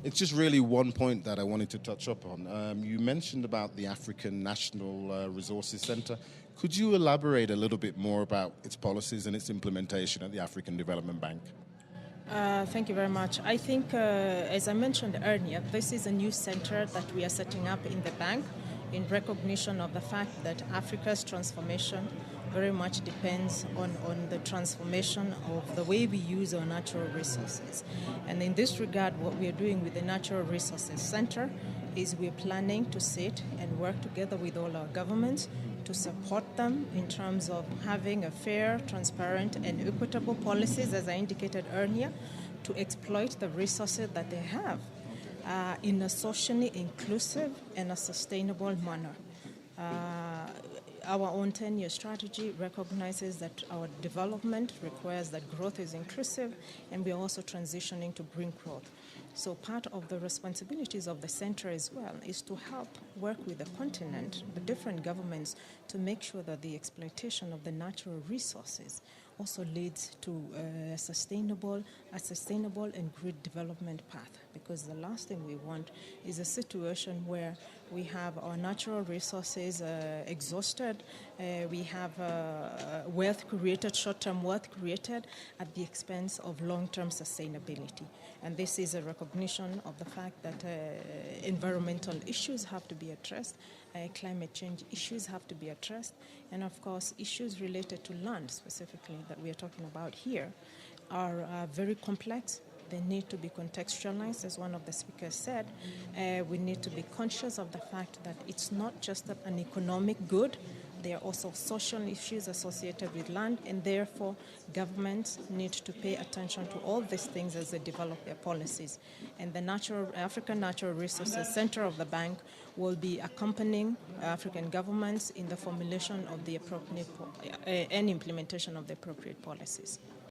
It's just really one point that I wanted to touch up on. You mentioned about the African National Resources Center. Could you elaborate a little bit more about its policies and its implementation at the African Development Bank? Thank you very much. I think, as I mentioned earlier, this is a new center that we are setting up in the bank in recognition of the fact that Africa's transformation very much depends on the transformation of the way we use our natural resources. And in this regard, what we are doing with the Natural Resources Center is we're planning to sit and work together with all our governments to support them in terms of having a fair, transparent, and equitable policies, as I indicated earlier, to exploit the resources that they have in a socially inclusive and a sustainable manner. Our own 10-year strategy recognizes that our development requires that growth is inclusive, and we are also transitioning to green growth. So part of the responsibilities of the center as well is to help work with the continent, the different governments, to make sure that the exploitation of the natural resources also leads to a sustainable and green development path. Because the last thing we want is a situation where we have our natural resources exhausted, we have wealth created, short-term wealth created at the expense of long-term sustainability. And this is a recognition of the fact that environmental issues have to be addressed, climate change issues have to be addressed, and of course issues related to land specifically that we are talking about here are very complex. They need to be contextualized, as one of the speakers said. We need to be conscious of the fact that it's not just an economic good. There are also social issues associated with land, and therefore governments need to pay attention to all these things as they develop their policies. And the African Natural Resources Center of the bank will be accompanying African governments in the formulation of the appropriate and implementation of the appropriate policies.